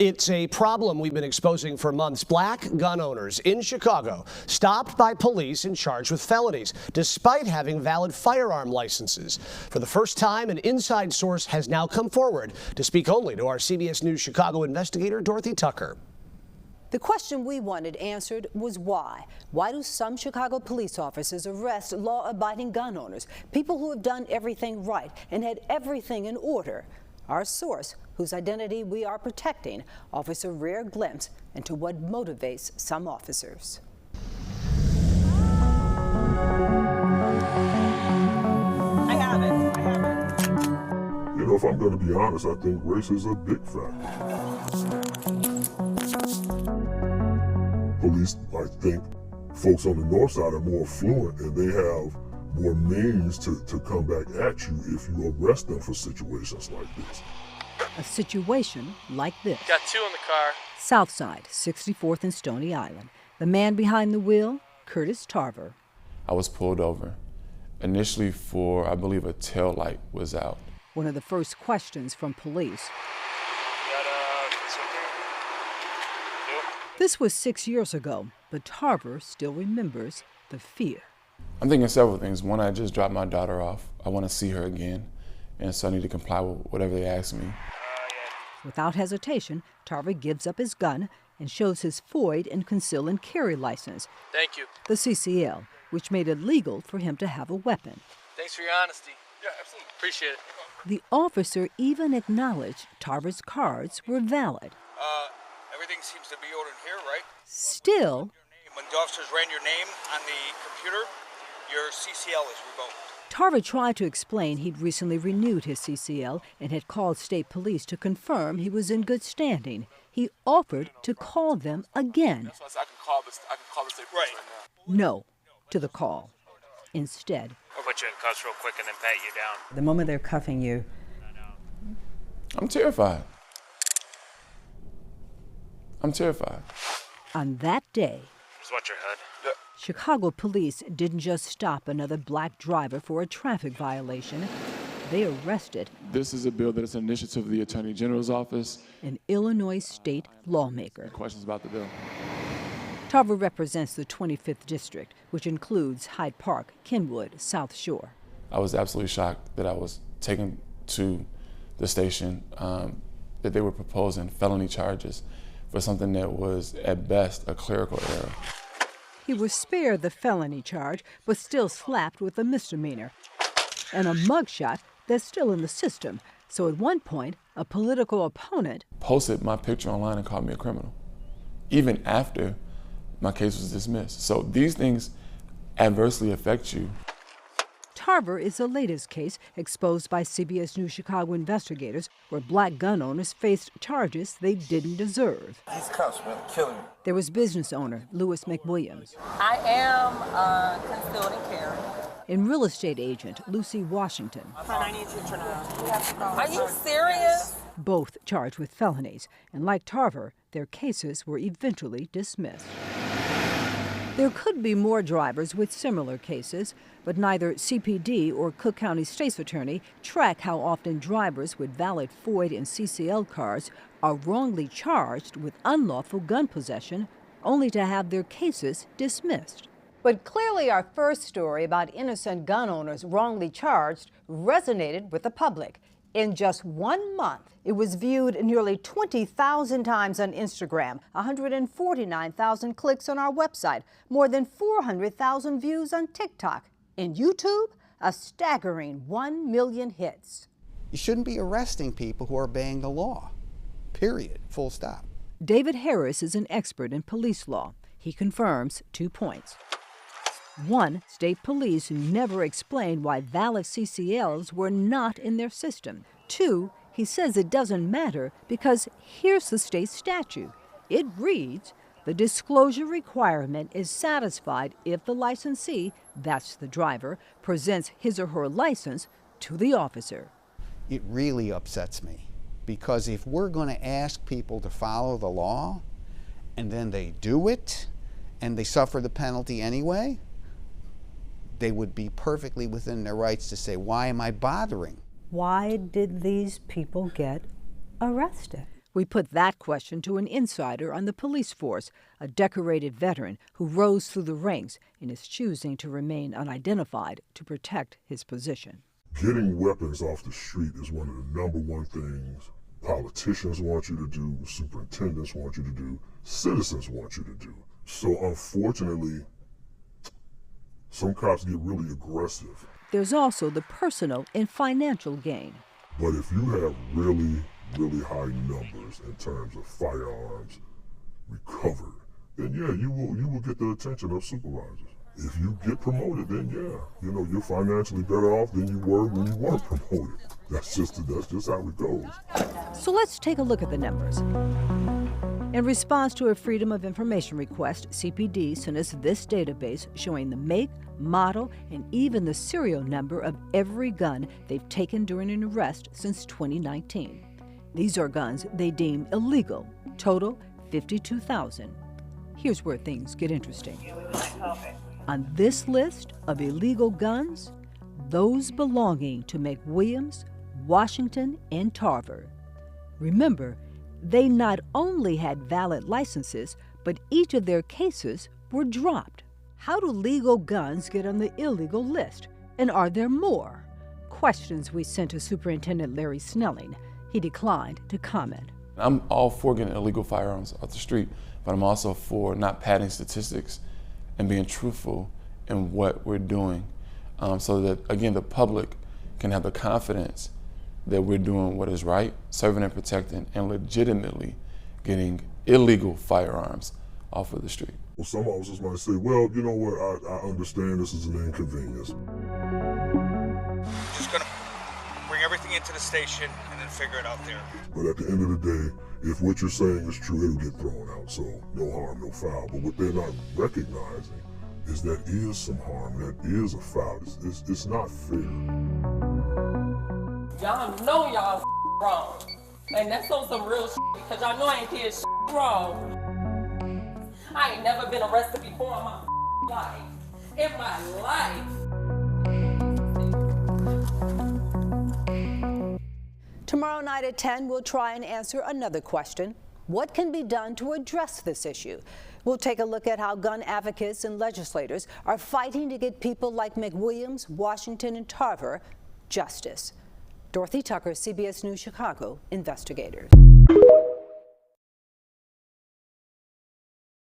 It's a problem we've been exposing for months. Black gun owners in Chicago stopped by police and charged with felonies, despite having valid firearm licenses. For the first time, an inside source has now come forward to speak only to our CBS News Chicago investigator, Dorothy Tucker. The question we wanted answered was why. Why do some Chicago police officers arrest law-abiding gun owners, people who have done everything right and had everything in order? Our source, whose identity we are protecting, offers a rare glimpse into what motivates some officers. I have it. You know, if I'm going to be honest, I think race is a big factor. Police, I think, folks on the north side are more affluent and they have more means to come back at you if you arrest them for situations like this. A situation like this. Got two in the car. Southside, 64th and Stony Island. The man behind the wheel, Curtis Tarver. I was pulled over, initially for, I believe, a tail light was out. One of the first questions from police. This was 6 years ago, but Tarver still remembers the fear. I'm thinking several things. One, I just dropped my daughter off. I want to see her again, and so I need to comply with whatever they ask me. Without hesitation, Tarver gives up his gun and shows his FOID and conceal and carry license. Thank you. The CCL, which made it legal for him to have a weapon. Thanks for your honesty. Yeah, absolutely. Appreciate it. The officer even acknowledged Tarver's cards were valid. Everything seems to be ordered here, right? Still, When the officers ran your name on the computer, your CCL is revoked. Tarver tried to explain he'd recently renewed his CCL and had called state police to confirm he was in good standing. He offered to call them again. So I can call the state police right now. No to the call. Instead, I'll put you in cuffs real quick and then pat you down. the moment they're cuffing you, I'm terrified. I'm terrified. on that day, Just watch your head. Chicago police didn't just stop another black driver for a traffic violation. They arrested This is a bill that is an initiative of the Attorney General's office. an Illinois state lawmaker. Questions about the bill? Tarver represents the 25th District, which includes Hyde Park, Kenwood, South Shore. I was absolutely shocked that I was taken to the station, that they were proposing felony charges for something that was, at best, a clerical error. He was spared the felony charge, but still slapped with a misdemeanor and a mugshot that's still in the system. So at one point, a political opponent Posted my picture online and called me a criminal, even after my case was dismissed. So these things adversely affect you. Tarver is the latest case exposed by CBS News Chicago investigators where black gun owners faced charges they didn't deserve. These cops, man, are killing me. There was business owner Lewis McWilliams I am concealed and carry. and real estate agent Lucy Washington, I need you to turn around. Are you serious? both charged with felonies. And like Tarver, their cases were eventually dismissed. There could be more drivers with similar cases, but neither CPD or Cook County State's Attorney track how often drivers with valid FOID and CCL cards are wrongly charged with unlawful gun possession, only to have their cases dismissed. But clearly our first story about innocent gun owners wrongly charged resonated with the public. In just 1 month, it was viewed nearly 20,000 times on Instagram, 149,000 clicks on our website, more than 400,000 views on TikTok. In YouTube, a staggering 1 million hits. You shouldn't be arresting people who are obeying the law, period, full stop. David Harris is an expert in police law. He confirms 2 points. 1, state police never explained why valid CCLs were not in their system. 2, he says it doesn't matter because here's the state statute. It reads, the disclosure requirement is satisfied if the licensee, that's the driver, presents his or her license to the officer. It really upsets me because if we're going to ask people to follow the law and then they do it and they suffer the penalty anyway, they would be perfectly within their rights to say, why am I bothering? Why did these people get arrested? We put that question to an insider on the police force, a decorated veteran who rose through the ranks and is choosing to remain unidentified to protect his position. Getting weapons off the street is one of the #1 things politicians want you to do, superintendents want you to do, citizens want you to do. So unfortunately, some cops get really aggressive. There's also the personal and financial gain. But if you have really high numbers in terms of firearms recovered, then yeah, you will get the attention of supervisors. If you get promoted, then yeah, you're financially better off than you were when you weren't promoted. That's just how it goes. So let's take a look at the numbers. In response to a Freedom of Information request, CPD sent us this database showing the make, model, and even the serial number of every gun they've taken during an arrest since 2019. These are guns they deem illegal, total 52,000. Here's where things get interesting. On this list of illegal guns, those belonging to McWilliams, Washington, and Tarver. Remember, they not only had valid licenses, but each of their cases were dropped. How do legal guns get on the illegal list? And are there more? Questions we sent to Superintendent Larry Snelling. He declined to comment. I'm all for getting illegal firearms off the street, but I'm also for not padding statistics and being truthful in what we're doing, so that, again, the public can have the confidence that we're doing what is right, serving and protecting, and legitimately getting illegal firearms off of the street. Well, some officers might say, well, you know what, I understand this is an inconvenience. Just gonna bring everything into the station and then figure it out there. But at the end of the day, if what you're saying is true, it'll get thrown out, so no harm, no foul. But what they're not recognizing is that is some harm, that is a foul. It's not fair. Y'all know y'all wrong. And that's on some real because y'all know I ain't did wrong. I ain't never been arrested before in my life. In my life. Tomorrow night at 10, we'll try and answer another question. What can be done to address this issue? We'll take a look at how gun advocates and legislators are fighting to get people like McWilliams, Washington, and Tarver justice. Dorothy Tucker, CBS News Chicago, Investigators.